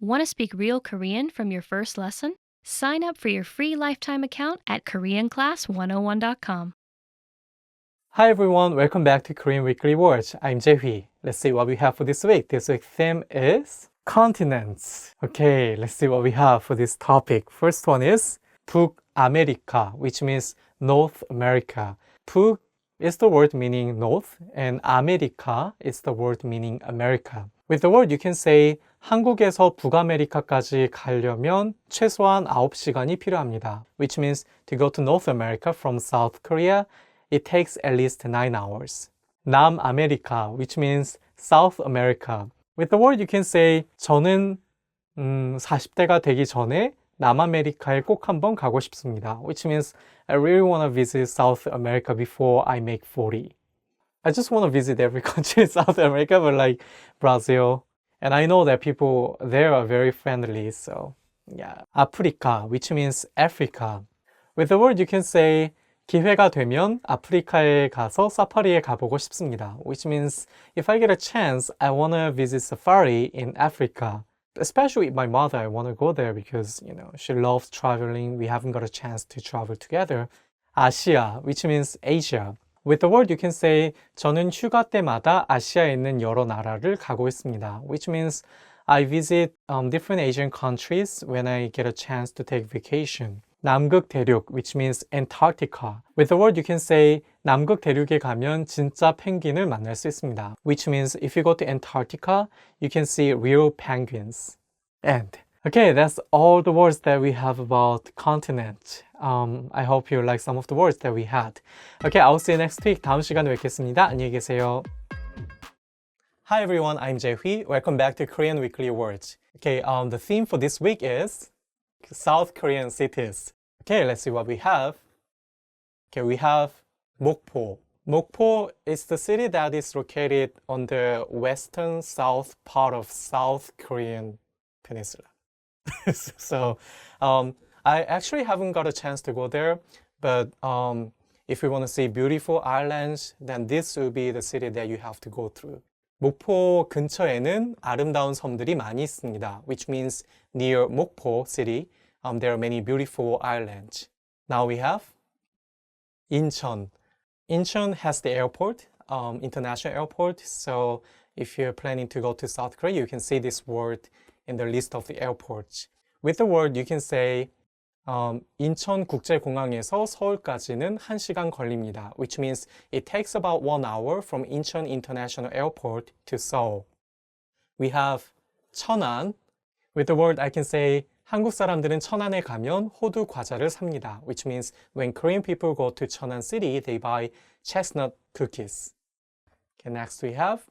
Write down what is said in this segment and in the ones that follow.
Want to speak real Korean from your first lesson? Sign up for your free lifetime account at KoreanClass101.com. Hi everyone, welcome back to Korean Weekly Words. I'm Jae-hee. Let's see what we have for this week. This week's theme is continents. Okay, let's see what we have for this topic. First one is 북아메리카, which means North America. 북 is the word meaning north, and 아메리카 is the word meaning America. With the word, you can say 한국에서 북아메리카까지 가려면 최소한 9시간이 필요합니다. Which means to go to North America from South Korea, it takes at least 9 hours. 남아메리카, which means South America. With the word, you can say 저는 40대가 되기 전에 남아메리카에 꼭 한번 가고 싶습니다. Which means I really want to visit South America before I make 40. I just want to visit every country in South America, but like Brazil. And I know that people there are very friendly, so yeah. 아프리카, which means Africa. With the word, you can say 기회가 되면 아프리카에 가서 사파리에 가보고 싶습니다. Which means if I get a chance, I want to visit safari in Africa. Especially with my mother, I want to go there because, she loves traveling. We haven't got a chance to travel together. 아시아, which means Asia. With the word, you can say 저는 휴가 때마다 아시아에 있는 여러 나라를 가고 있습니다. Which means I visit different Asian countries when I get a chance to take vacation. 남극 대륙, which means Antarctica. With the word, you can say 남극 대륙에 가면 진짜 펭귄을 만날 수 있습니다. Which means if you go to Antarctica, you can see real penguins. And okay, that's all the words that we have about continent. I hope you like some of the words that we had. Okay, I'll see you next week. 다음 시간에 뵙겠습니다. 안녕히 계세요. Hi everyone, I'm Jae-hee. Welcome back to Korean Weekly Words. Okay, the theme for this week is South Korean cities. Okay, let's see what we have. Okay, we have Mokpo. Mokpo is the city that is located on the western south part of South Korean peninsula. So, I actually haven't got a chance to go there, but if you want to see beautiful islands, then this will be the city that you have to go through. 목포 근처에는 아름다운 섬들이 많이 있습니다. Which means near Mokpo city, there are many beautiful islands. Now we have Incheon. Incheon has the airport, international airport. So if you're planning to go to South Korea, you can see this word in the list of the airports. With the word, you can say 인천국제공항에서 서울까지는 1시간 걸립니다. Which means it takes about 1 hour from Incheon International Airport to Seoul. We have 천안. With the word, I can say 한국 사람들은 천안에 가면 호두 과자를 삽니다. Which means when Korean people go to Cheonan City, they buy chestnut cookies. Okay, next we have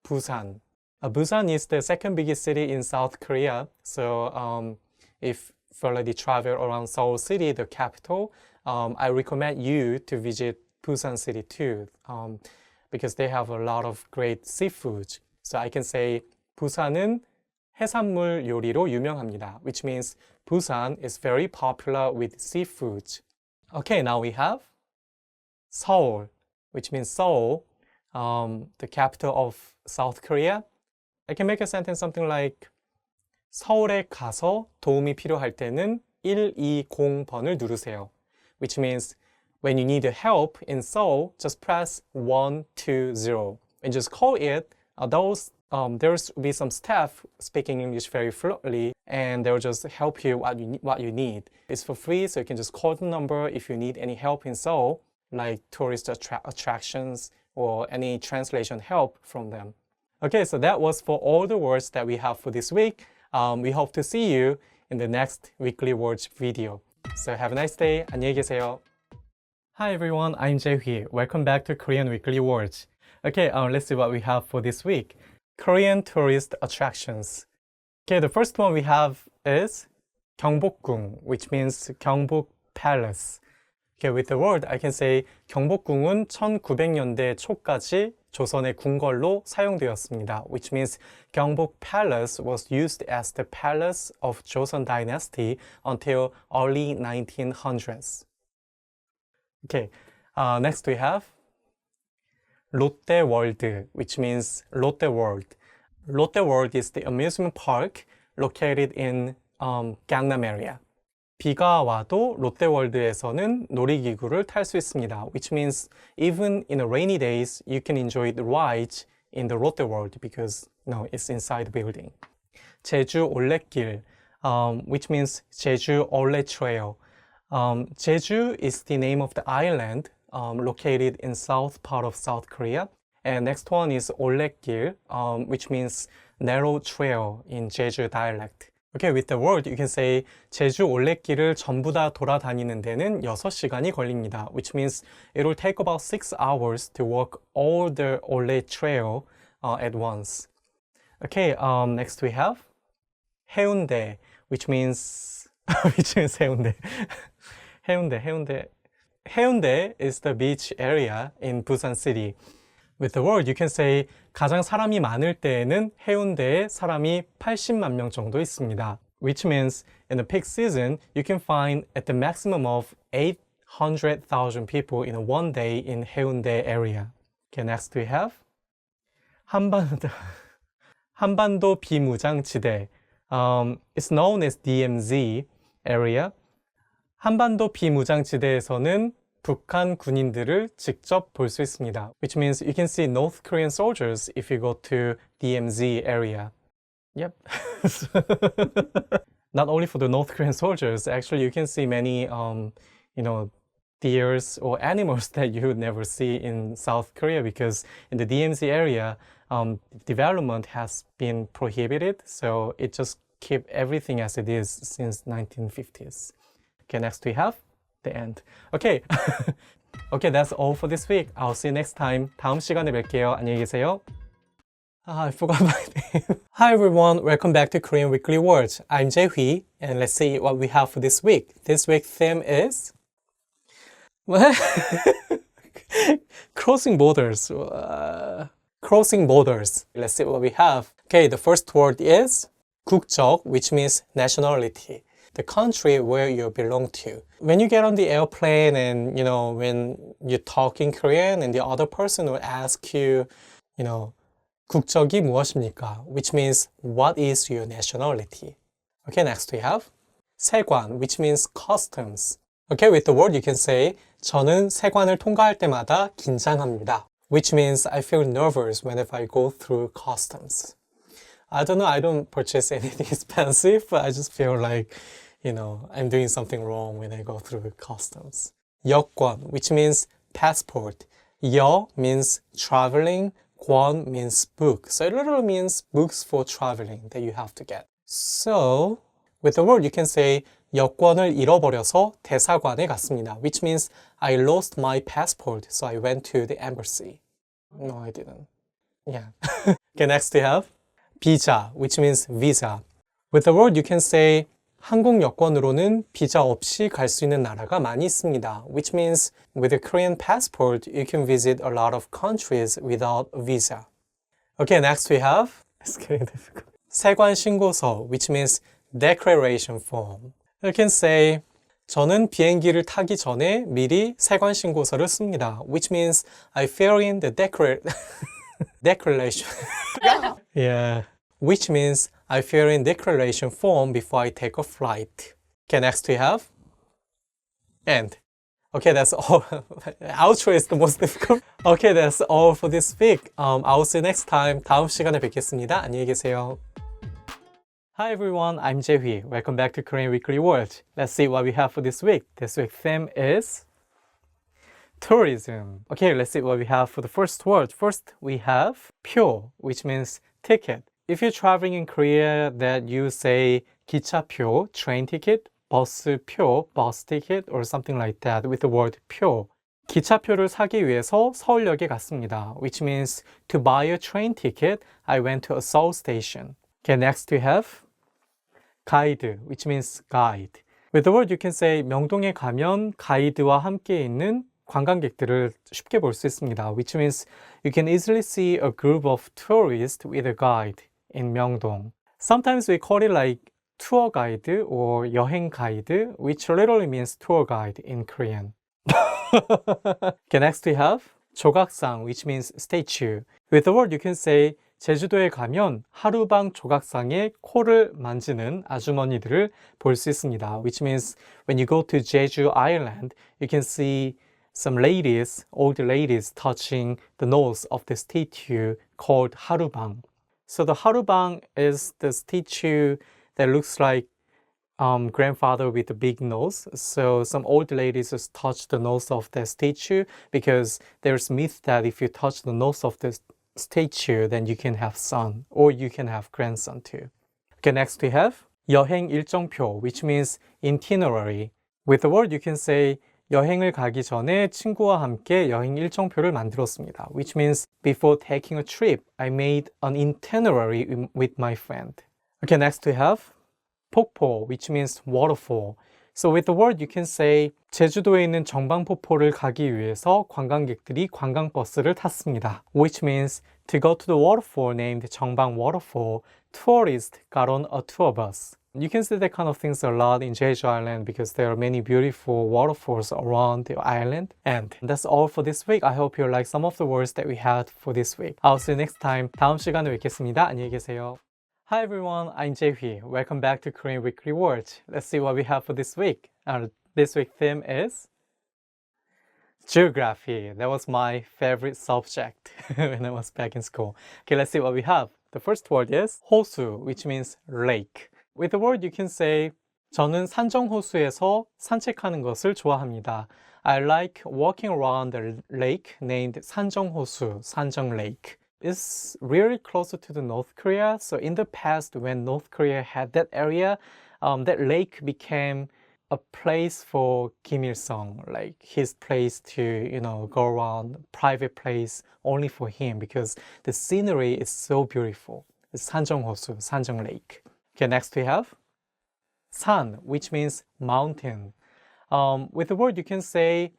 Busan. Busan is the second biggest city in South Korea. So if you already travel around Seoul City, the capital, I recommend you to visit Busan City too, because they have a lot of great seafood. So I can say 부산은 해산물 요리로 유명합니다. Which means Busan is very popular with seafood. Okay, now we have Seoul, which means Seoul, the capital of South Korea. I can make a sentence something like 서울에 가서 도움이 필요할 때는 120번을 nu르세요. Which means when you need help in Seoul, just press 120 and just call it. There's be some staff speaking English very fluently, and they'll just help you what you need. It's for free, so you can just call the number if you need any help in Seoul, like tourist attractions or any translation help from them. Okay, so that was for all the words that we have for this week. We hope to see you in the next Weekly Words video. So have a nice day. 안녕히 계세요. Hi everyone, I'm Jae-hee. Welcome back to Korean Weekly Words. Okay, let's see what we have for this week. Korean tourist attractions. Okay, the first one we have is 경복궁, which means 경복 Palace. Okay, with the word, I can say 경복궁은 1900년대 초까지 조선의 궁궐로 사용되었습니다. Which means 경복 Palace was used as the palace of Joseon Dynasty until early 1900s. Okay, next we have 롯데월드, which means Lotte World. Lotte World is the amusement park located in Gangnam area. 비가 와도 롯데월드에서는 놀이기구를 탈 수 있습니다. Which means even in the rainy days, you can enjoy the rides in the Lotte World because it's inside the building. 제주 올레길, which means 제주 Ole Trail. Jeju is the name of the island located in south part of South Korea. And next one is 올레길, which means narrow trail in Jeju dialect. Okay, with the word, you can say 제주 올레길을 전부 다 돌아다니는 데는 6시간이 걸립니다. Which means it will take about 6 hours to walk all the Ole Trail at once. Okay, next we have 해운대, which means 해운대. 해운대 is the beach area in Busan City. With the word, you can say 가장 사람이 많을 때에는 해운대에 사람이 80만 명 정도 있습니다. Which means in the peak season, you can find at the maximum of 800,000 people in one day in 해운대 area. Okay, next we have 한반도 비무장지대. It's known as DMZ area. 한반도 비무장지대에서는 북한 군인들을 직접 볼 수 있습니다. Which means you can see North Korean soldiers if you go to DMZ area. Yep. Not only for the North Korean soldiers, actually you can see many, deers or animals that you would never see in South Korea because in the DMZ area, development has been prohibited. So it just keep everything as it is since 1950s. Okay, next we have the end. Okay. Okay, that's all for this week. I'll see you next time. 다음 시간에 뵐게요. 안녕히 계세요. I forgot my name. Hi everyone, welcome back to Korean Weekly Words. I'm Jae-hui, and let's see what we have for this week. This week's theme is crossing borders. Crossing borders. Let's see what we have. Okay, the first word is 국적, which means nationality. The country where you belong to. When you get on the airplane and, when you talk in Korean and the other person will ask you, 국적이 무엇입니까? Which means, what is your nationality? Okay, next we have 세관, which means customs. Okay, with the word you can say, 저는 세관을 통과할 때마다 긴장합니다. Which means I feel nervous whenever I go through customs. I don't know, I don't purchase anything expensive, but I just feel like, I'm doing something wrong when I go through customs. 여권, which means passport. 여 means traveling, 권 means book. So it literally means books for traveling that you have to get. So, with the word you can say, 여권을 잃어버려서 대사관에 갔습니다. Which means I lost my passport, so I went to the embassy. No, I didn't. Yeah. Okay, next we have 비자, which means visa. With the word you can say 한국 여권으로는 비자 없이 갈 수 있는 나라가 많이 있습니다. Which means with a Korean passport, you can visit a lot of countries without a visa. Okay, next we have it's getting difficult. 세관 신고서, which means declaration form. You can say 저는 비행기를 타기 전에 미리 세관 신고서를 씁니다. Which means I fill in the declaration. Yeah. Which means I fill in declaration form before I take a flight. Okay, next we have end. Okay, that's all. Outro is the most difficult. Okay, that's all for this week. I'll see you next time. 다음 시간에 뵙겠습니다. 안녕히 계세요. Hi everyone, I'm Jae-hui. Welcome back to Korean Weekly Words. Let's see what we have for this week. This week's theme is tourism. Okay, let's see what we have for the first word. First, we have 표, which means ticket. If you're traveling in Korea, that you say 기차표, train ticket, 버스표, bus ticket, or something like that with the word 표. 기차표를 사기 위해서 서울역에 갔습니다. Which means to buy a train ticket, I went to a Seoul station. Okay, next we have 가이드, which means guide. With the word you can say 명동에 가면 가이드와 함께 있는 관광객들을 쉽게 볼 수 있습니다. Which means you can easily see a group of tourists with a guide in 명동. Sometimes we call it like tour guide or 여행 가이드, which literally means tour guide in Korean. Okay, next we have 조각상, which means statue. With the word you can say 제주도에 가면 하루방 조각상에 코를 만지는 아주머니들을 볼 수 있습니다. Which means when you go to Jeju Island, you can see some ladies, old ladies touching the nose of the statue called harubang. So the harubang is the statue that looks like grandfather with a big nose. So some old ladies just touch the nose of the statue because there's myth that if you touch the nose of the statue, then you can have son or you can have grandson too. Okay, next we have 여행 일정표, which means itinerary. With the word you can say 여행을 가기 전에 친구와 함께 여행 일정표를 만들었습니다. Which means before taking a trip, I made an itinerary with my friend. Okay, next we have 폭포, which means waterfall. So with the word you can say 제주도에 있는 정방폭포를 가기 위해서 관광객들이 관광버스를 탔습니다. Which means to go to the waterfall named 정방 waterfall, tourists got on a tour bus. You can see that kind of things a lot in Jeju Island because there are many beautiful waterfalls around the island. And that's all for this week. I hope you like some of the words that we had for this week. I'll see you next time. 다음 시간에 뵙겠습니다. 안녕히 계세요. Hi everyone, I'm Jae-hee. Welcome back to Korean Weekly Words. Let's see what we have for this week. This week's theme is geography. That was my favorite subject when I was back in school. Okay, let's see what we have. The first word is 호수, which means lake. With the word you can say 저는 산정호수에서 산책하는 것을 좋아합니다. I like walking around the lake named 산정호수, 산정 Lake. It's really closer to the North Korea. So in the past, when North Korea had that area, that lake became a place for Kim Il-sung, like his place to, go around, private place only for him because the scenery is so beautiful. It's 산정호수, 산정 Lake. Okay, next we have 산, which means mountain. With the word you can say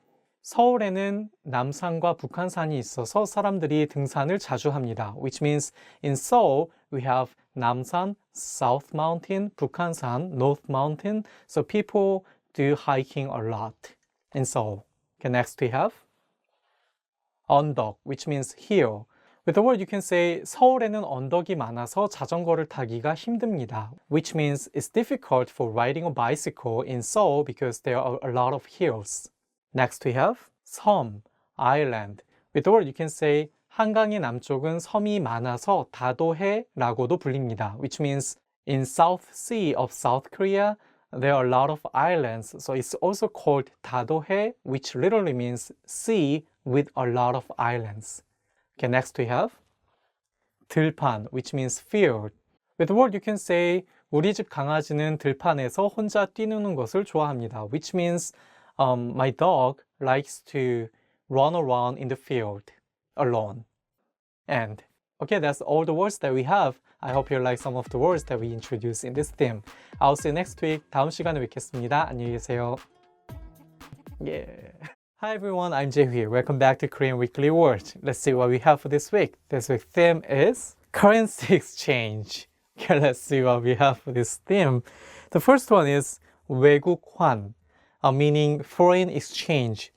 서울에는 남산과 북한산이 있어서 사람들이 등산을 자주 합니다. Which means in Seoul we have 남산, South Mountain, 북한산, North Mountain. So people do hiking a lot in Seoul. Okay, next we have 언덕, which means hill. With the word you can say 서울에는 언덕이 많아서 자전거를 타기가 힘듭니다. Which means it's difficult for riding a bicycle in Seoul because there are a lot of hills. Next we have 섬, island. With the word you can say 한강의 남쪽은 섬이 많아서 다도해라고도 불립니다. Which means in South Sea of South Korea there are a lot of islands. So it's also called 다도해, which literally means sea with a lot of islands. Okay, next we have 들판, which means field. With the word you can say 우리 집 강아지는 들판에서 혼자 뛰노는 것을 좋아합니다. Which means my dog likes to run around in the field alone. And okay, that's all the words that we have. I hope you like some of the words that we introduced in this theme. I'll see you next week. 다음 시간에 뵙겠습니다. 안녕히 계세요. Yeah. Hi everyone, I'm Jae-hee. Welcome back to Korean Weekly Words. Let's see what we have for this week. This week's theme is currency exchange. Okay, let's see what we have for this theme. The first one is 외국환, meaning foreign exchange.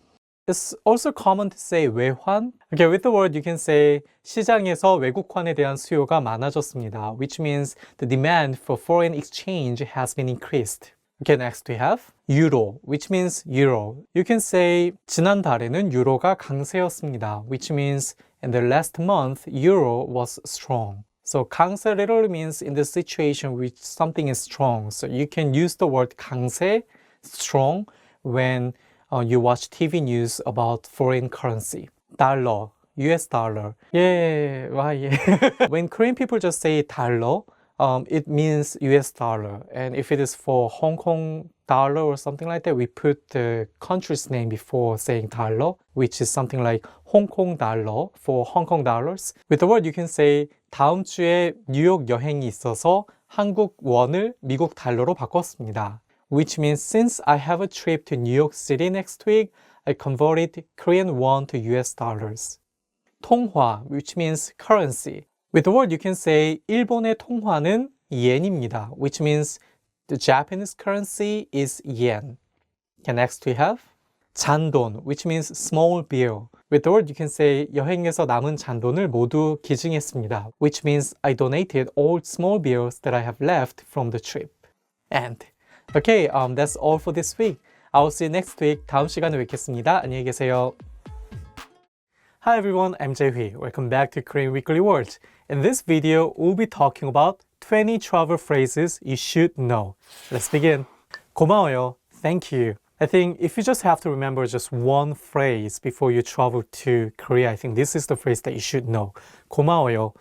It's also common to say 외환. Okay, with the word you can say 시장에서 외국환에 대한 수요가 많아졌습니다. Which means the demand for foreign exchange has been increased. Okay, next we have euro, which means euro. You can say 지난달에는 유로가 강세였습니다. Which means in the last month, euro was strong. So 강세 literally means in the situation which something is strong. So you can use the word 강세, strong, when you watch TV news about foreign currency. Dollar, US dollar. Yeah, why? Yeah. When Korean people just say dollar, it means US dollar. And if it is for Hong Kong dollar or something like that, we put the country's name before saying dollar, which is something like Hong Kong dollar for Hong Kong dollars. With the word you can say 다음 주에 뉴욕 여행이 있어서 한국 원을 미국 달러로 바꿨습니다. Which means since I have a trip to New York City next week, I converted Korean won to US dollars. 통화, which means currency. With the word you can say 일본의 통화는 yen입니다. Which means the Japanese currency is yen. Okay, next we have 잔돈, which means small bill. With the word, you can say 여행에서 남은 잔돈을 모두 기증했습니다, which means I donated all small bills that I have left from the trip. And okay, that's all for this week. I'll see you next week. 다음 시간에 뵙겠습니다. 안녕히 계세요. Hi everyone, I'm Jae-hui. Welcome back to Korean Weekly Words. In this video, we'll be talking about 20 travel phrases you should know. Let's begin. 고마워요. Thank you. I think if you just have to remember just one phrase before you travel to Korea, I think this is the phrase that you should know. 고마워요.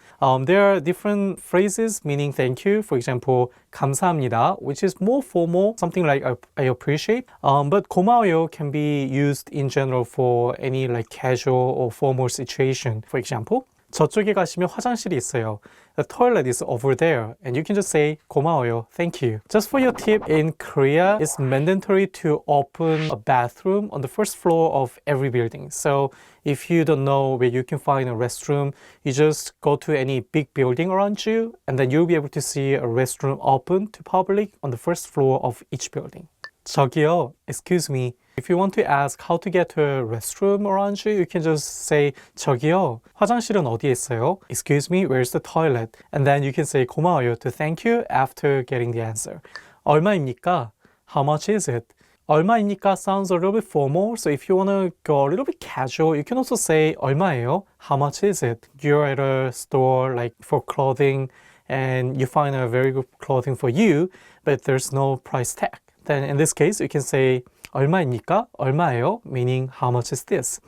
There are different phrases meaning thank you. For example, 감사합니다, which is more formal, something like I appreciate. But 고마워요 can be used in general for any like casual or formal situation. For example, 저쪽에 가시면 화장실이 있어요. The toilet is over there. And you can just say 고마워요, thank you. Just for your tip, in Korea, it's mandatory to open a bathroom on the first floor of every building. So if you don't know where you can find a restroom, you just go to any big building around you, and then you'll be able to see a restroom open to public on the first floor of each building. 저기요, excuse me. If you want to ask how to get to a restroom around you, you can just say 저기요, 화장실은 어디에 있어요? Excuse me, where's the toilet? And then you can say 고마워요 to thank you after getting the answer. 얼마입니까? How much is it? 얼마입니까 sounds a little bit formal, so if you want to go a little bit casual, you can also say 얼마예요? How much is it? You're at a store like for clothing and you find a very good clothing for you, but there's no price tag. Then in this case, you can say 얼마입니까? 얼마예요? Meaning how much is this?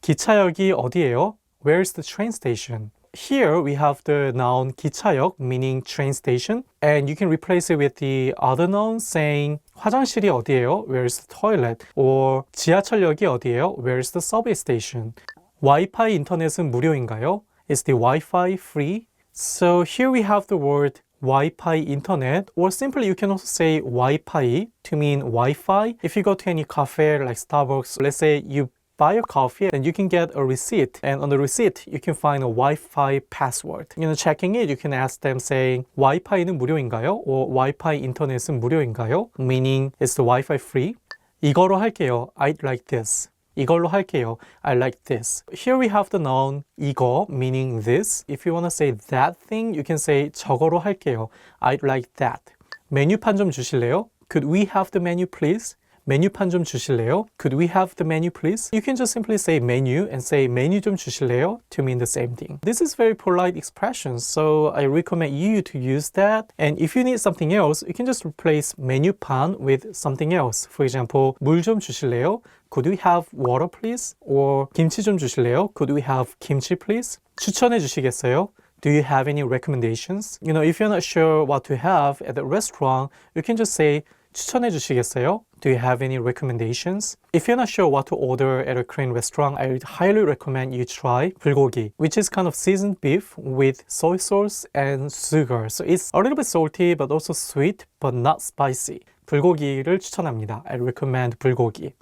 기차역이 어디예요? Where's the train station? Here we have the noun 기차역 meaning train station, and you can replace it with the other noun saying 화장실이 어디예요? Where's the toilet? Or 지하철역이 어디예요? Where's the subway station? 와이파이 인터넷은 무료인가요? Is the Wi-Fi free? So here we have the word Wi-Fi internet, or simply you can also say Wi-Fi to mean Wi-Fi. If you go to any cafe like Starbucks, let's say you buy a coffee and you can get a receipt, and on the receipt you can find a Wi-Fi password. Checking it, you can ask them saying Wi-Fi는 무료인가요? Or Wi-Fi 인터넷은 무료인가요? Meaning, is the Wi-Fi free? 이거로 할게요. I'd like this. 이걸로 할게요. I like this. Here we have the noun 이거, meaning this. If you want to say that thing, you can say 저거로 할게요. I'd like that. 메뉴판 좀 주실래요? Could we have the menu, please? 메뉴판 좀 주실래요? Could we have the menu, please? You can just simply say menu and say 메뉴 좀 주실래요? To mean the same thing. This is very polite expression, so I recommend you to use that. And if you need something else, you can just replace 메뉴판 with something else. For example, 물 좀 주실래요? Could we have water, please? Or 김치 좀 주실래요? Could we have kimchi, please? 추천해 주시겠어요? Do you have any recommendations? If you're not sure what to have at the restaurant, you can just say 추천해 주시겠어요? Do you have any recommendations? If you're not sure what to order at a Korean restaurant, I would highly recommend you try bulgogi, which is kind of seasoned beef with soy sauce and sugar. So it's a little bit salty, but also sweet, but not spicy. 불고기를 추천합니다. I recommend 불고기.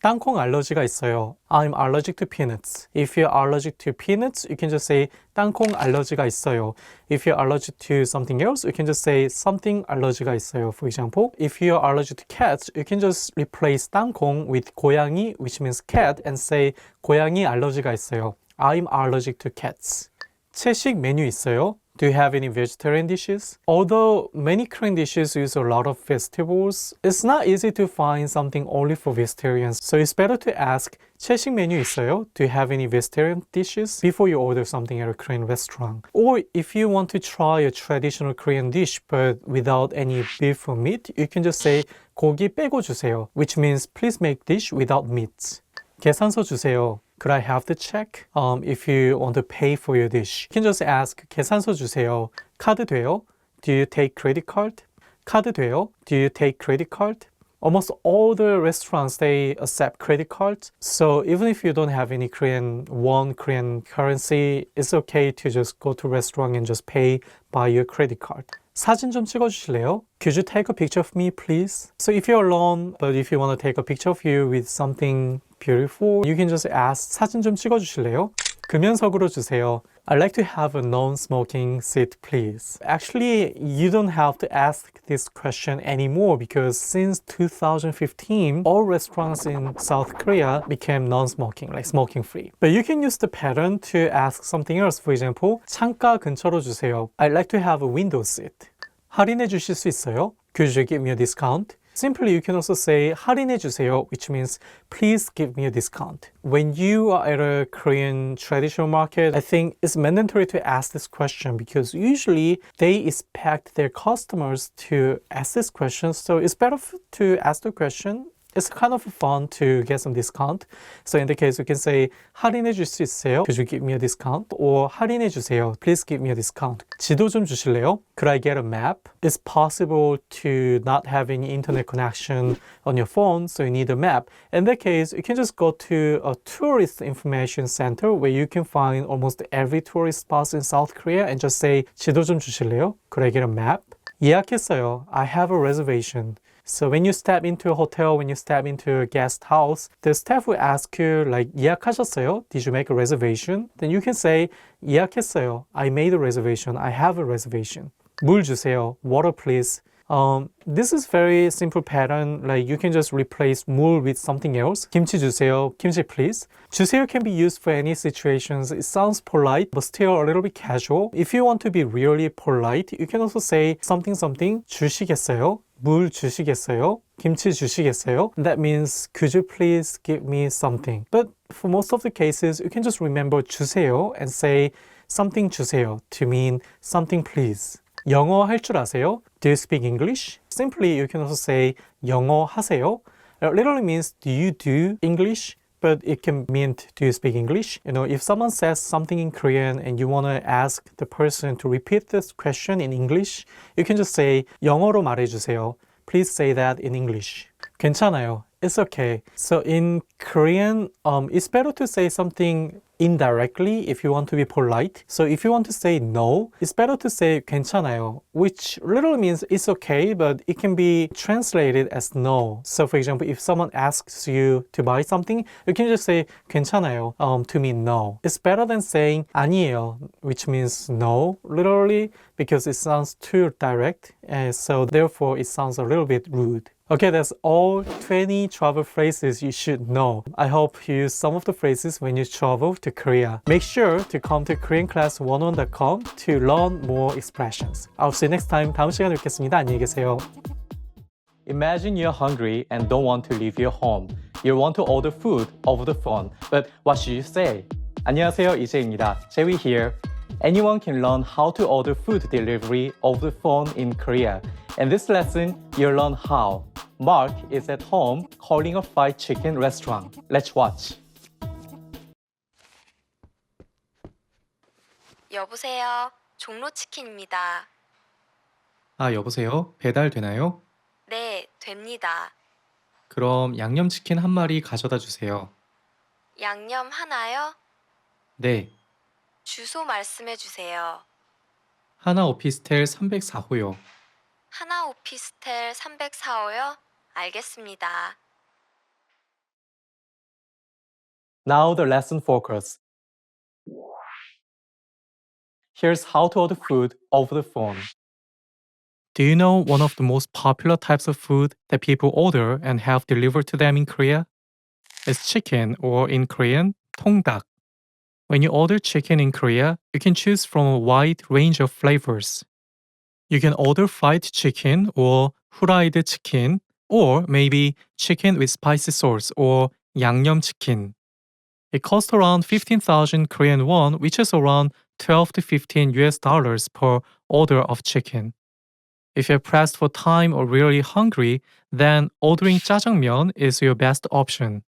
땅콩 알러지가 있어요. I'm allergic to peanuts. If you're allergic to peanuts, you can just say 땅콩 알러지가 있어요. If you're allergic to something else, you can just say something 알러지가 있어요. For example, if you're allergic to cats, you can just replace 땅콩 with 고양이, which means cat, and say 고양이 알러지가 있어요. I'm allergic to cats. 채식 메뉴 있어요? Do you have any vegetarian dishes? Although many Korean dishes use a lot of vegetables, it's not easy to find something only for vegetarians. So it's better to ask, 채식 메뉴 있어요? Do you have any vegetarian dishes? Before you order something at a Korean restaurant. Or if you want to try a traditional Korean dish but without any beef or meat, you can just say 고기 빼고 주세요, which means please make dish without meat. 계산서 주세요. Could I have the check? If you want to pay for your dish, you can just ask 계산서 주세요. 카드 돼요? Do you take credit card? 카드 돼요? Do you take credit card? Almost all the restaurants, they accept credit cards. So even if you don't have any Korean currency, it's okay to just go to a restaurant and just pay by your credit card. 사진 좀 찍어주실래요? Could you take a picture of me, please? So if you're alone, but if you want to take a picture of you with something beautiful, you can just ask 사진 좀 찍어주실래요? 금연석으로 주세요. I'd like to have a non-smoking seat, please. Actually, you don't have to ask this question anymore because since 2015, all restaurants in South Korea became non-smoking, like smoking-free. But you can use the pattern to ask something else. For example, 창가 근처로 주세요. I'd like to have a window seat. 할인해 주실 수 있어요? Could you give me a discount? Simply, you can also say 할인해 주세요, which means please give me a discount. When you are at a Korean traditional market, I think it's mandatory to ask this question because usually they expect their customers to ask this question. So it's better to ask the question. It's kind of fun to get some discount. So in the case, you can say 할인해 줄 수 있어요? Could you give me a discount? Or 할인해 주세요. Please give me a discount. 지도 좀 주실래요? Could I get a map? It's possible to not have any internet connection on your phone, so you need a map. In that case, you can just go to a tourist information center where you can find almost every tourist spot in South Korea and just say 지도 좀 주실래요? Could I get a map? 예약했어요. I have a reservation. So when you step into a hotel, when you step into a guest house, the staff will ask you like 예약하셨어요? Did you make a reservation? Then you can say 예약했어요. I made a reservation. I have a reservation. 물 주세요. Water please. This is very simple pattern. Like you can just replace 물 with something else. 김치 주세요. 김치 please. 주세요 can be used for any situations. It sounds polite, but still a little bit casual. If you want to be really polite, you can also say something 주시겠어요? 물 주시겠어요? 김치 주시겠어요? That means could you please give me something? But for most of the cases, you can just remember 주세요 and say something 주세요 to mean something please. 영어 할 줄 아세요? Do you speak English? Simply, you can also say 영어 하세요. It literally means do you do English? But it can mean do you speak English? You know, if someone says something in Korean and you want to ask the person to repeat this question in English, you can just say 영어로 말해주세요. Please say that in English. 괜찮아요. It's okay. So in Korean, it's better to say something indirectly if you want to be polite. So if you want to say no, it's better to say 괜찮아요, which literally means it's okay, but it can be translated as no. So for example, if someone asks you to buy something, you can just say 괜찮아요 to mean no. It's better than saying 아니에요, which means no, literally, because it sounds too direct, and so therefore it sounds a little bit rude. Okay, that's all 20 travel phrases you should know. I hope you use some of the phrases when you travel to Korea. Make sure to come to koreanclass101.com to learn more expressions. I'll see you next time. 다음 시간에 뵙겠습니다. 안녕히 계세요. Imagine you're hungry and don't want to leave your home. You want to order food over the phone, but what should you say? 안녕하세요, 이재입니다. Jerry here. Anyone can learn how to order food delivery over the phone in Korea. In this lesson, you'll learn how. Mark is at home calling a fried chicken restaurant. Let's watch. 여보세요. 종로치킨입니다. 아, 여보세요? 배달 되나요? 네, 됩니다. 그럼 양념치킨 한 마리 가져다 주세요. 양념 하나요? 네, 주소 말씀해 주세요. 하나 오피스텔 304호요. 하나 오피스텔 304호요? 알겠습니다. Now the lesson focus. Here's how to order food over the phone. Do you know one of the most popular types of food that people order and have delivered to them in Korea? It's chicken, or in Korean, 통닭. When you order chicken in Korea, you can choose from a wide range of flavors. You can order fried chicken or 후라이드 chicken, or maybe chicken with spicy sauce or 양념 chicken. It costs around 15,000 Korean won, which is around 12 to 15 US dollars per order of chicken. If you're pressed for time or really hungry, then ordering 짜장면 is your best option.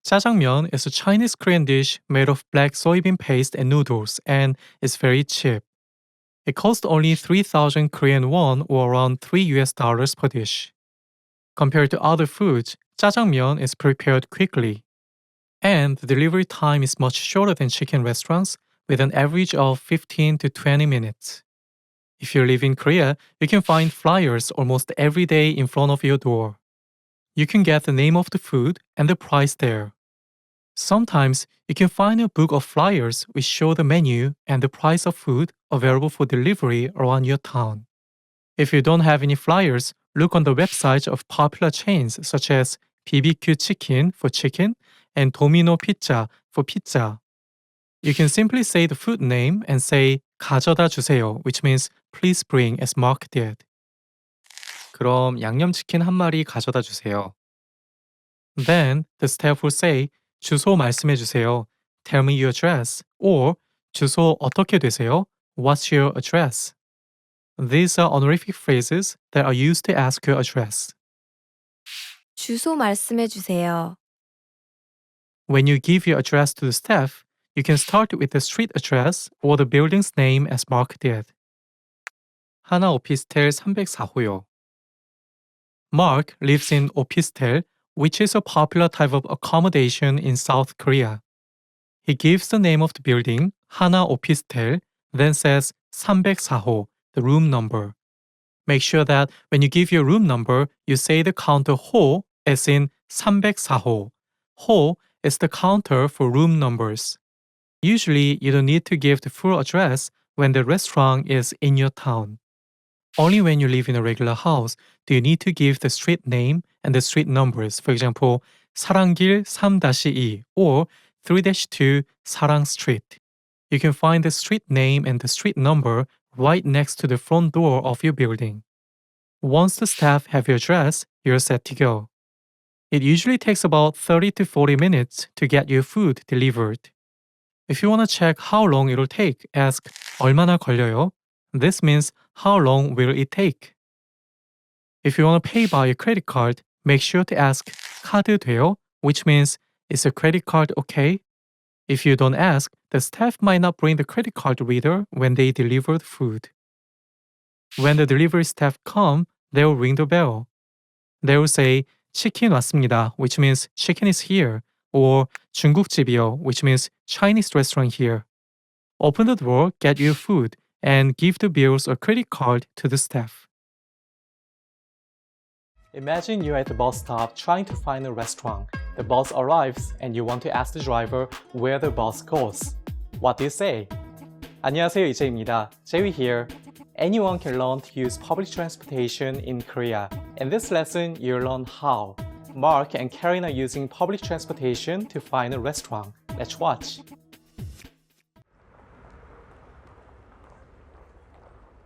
짜장면 is a Chinese Korean dish made of black soybean paste and noodles, and is very cheap. It costs only 3,000 Korean won or around 3 US dollars per dish. Compared to other foods, 짜장면 is prepared quickly. And the delivery time is much shorter than chicken restaurants, with an average of 15 to 20 minutes. If you live in Korea, you can find flyers almost every day in front of your door. You can get the name of the food and the price there. Sometimes you can find a book of flyers which show the menu and the price of food available for delivery around your town. If you don't have any flyers, look on the websites of popular chains such as BBQ Chicken for chicken and Domino Pizza for pizza. You can simply say the food name and say 가져다 주세요, which means please bring as Mark did. 그럼 양념치킨 한 마리 가져다 주세요. Then the staff will say 주소 말씀해 주세요. Tell me your address. Or 주소 어떻게 되세요? What's your address? These are honorific phrases that are used to ask your address. 주소 말씀해 주세요. When you give your address to the staff, you can start with the street address or the building's name as Mark did. 하나 오피스텔 304호요. Mark lives in opistel, which is a popular type of accommodation in South Korea. He gives the name of the building, 하나 오피스텔, then says 304호, the room number. Make sure that when you give your room number, you say the counter 호 as in 304호. 호 is the counter for room numbers. Usually, you don't need to give the full address when the restaurant is in your town. Only when you live in a regular house do you need to give the street name and the street numbers. For example, 사랑길 3-2 or 3-2 사랑 Street. You can find the street name and the street number right next to the front door of your building. Once the staff have your address, you're set to go. It usually takes about 30 to 40 minutes to get your food delivered. If you want to check how long it'll take, ask 얼마나 걸려요? This means how long will it take? If you want to pay by a credit card, make sure to ask 카드 돼요? Which means is a credit card okay? If you don't ask, the staff might not bring the credit card reader when they deliver the food. When the delivery staff come, they'll ring the bell. They will say 치킨 왔습니다, which means chicken is here, or 중국집이요, which means Chinese restaurant here. Open the door, get your food, and give the bills or credit card to the staff. Imagine you're at the bus stop trying to find a restaurant. The bus arrives and you want to ask the driver where the bus goes. What do you say? 안녕하세요, 이재입니다. Jae here. Anyone can learn to use public transportation in Korea. In this lesson, you'll learn how. Mark and Karen are using public transportation to find a restaurant. Let's watch.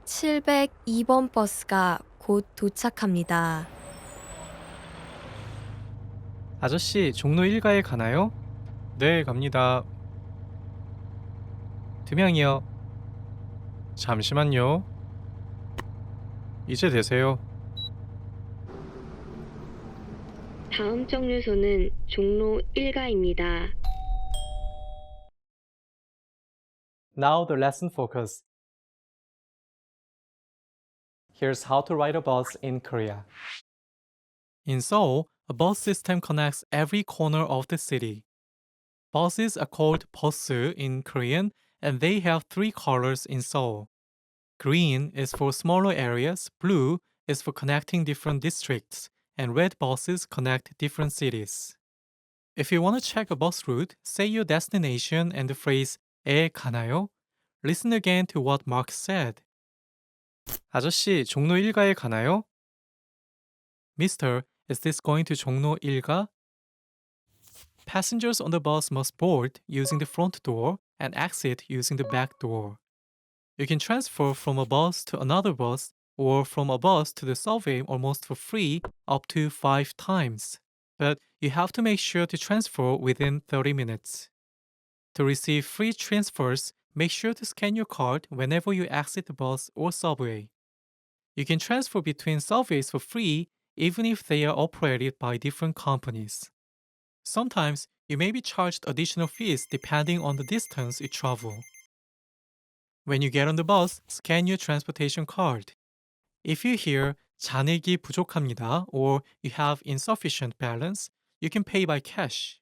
702번 버스가 곧 도착합니다. 아저씨, 종로 1가에 가나요? 네, 갑니다. 2명이요. 잠시만요. 이제 되세요. 다음 정류소는 종로 1가입니다. Now the lesson focus. Here's how to ride a bus in Korea. In Seoul, a bus system connects every corner of the city. Buses are called 버스 in Korean, and they have 3 colors in Seoul. Green is for smaller areas, blue is for connecting different districts, and red buses connect different cities. If you want to check a bus route, say your destination and the phrase 에 가나요? Listen again to what Mark said. 아저씨, 종로 1가에 가나요? Mister, is this going to 종로 1가? Passengers on the bus must board using the front door and exit using the back door. You can transfer from a bus to another bus or from a bus to the subway almost for free up to 5 times. But you have to make sure to transfer within 30 minutes. To receive free transfers, make sure to scan your card whenever you exit the bus or subway. You can transfer between subways for free even if they are operated by different companies. Sometimes you may be charged additional fees depending on the distance you travel. When you get on the bus, scan your transportation card. If you hear 잔액이 부족합니다 or you have insufficient balance, you can pay by cash.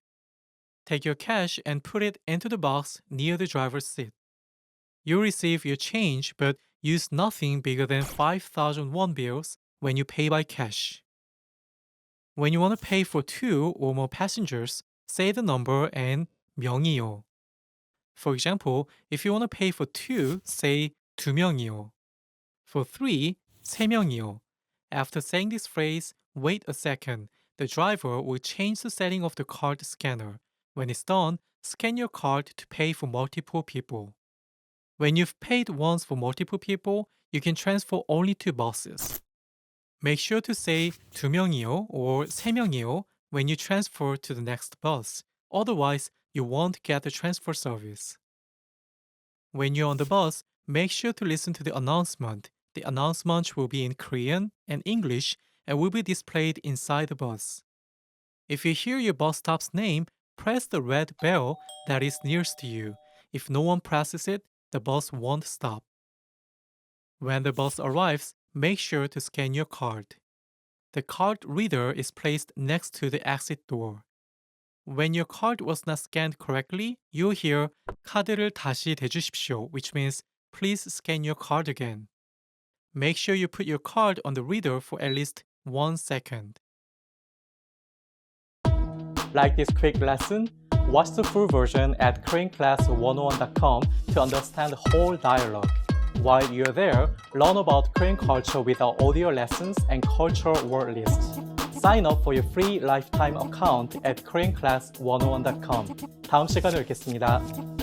Take your cash and put it into the box near the driver's seat. You'll receive your change but use nothing bigger than 5,000 won bills when you pay by cash. When you want to pay for 2 or more passengers, say the number and 명이요. For example, if you want to pay for 2, say 2명이요. For 3, 3명이요. After saying this phrase, wait a second. The driver will change the setting of the card scanner. When it's done, scan your card to pay for multiple people. When you've paid once for multiple people, you can transfer only to buses. Make sure to say 2명이요 or 3명이요 when you transfer to the next bus. Otherwise, you won't get the transfer service. When you're on the bus, make sure to listen to the announcement. The announcement will be in Korean and English and will be displayed inside the bus. If you hear your bus stop's name, press the red bell that is nearest to you. If no one presses it, the bus won't stop. When the bus arrives, make sure to scan your card. The card reader is placed next to the exit door. When your card was not scanned correctly, you'll hear 카드를 다시 대주십시오, which means please scan your card again. Make sure you put your card on the reader for at least 1 second. Like this quick lesson? Watch the full version at koreanclass101.com to understand the whole dialogue. While you're there, learn about Korean culture with our audio lessons and cultural word list. Sign up for your free lifetime account at koreanclass101.com. 다음 시간에 뵙겠습니다.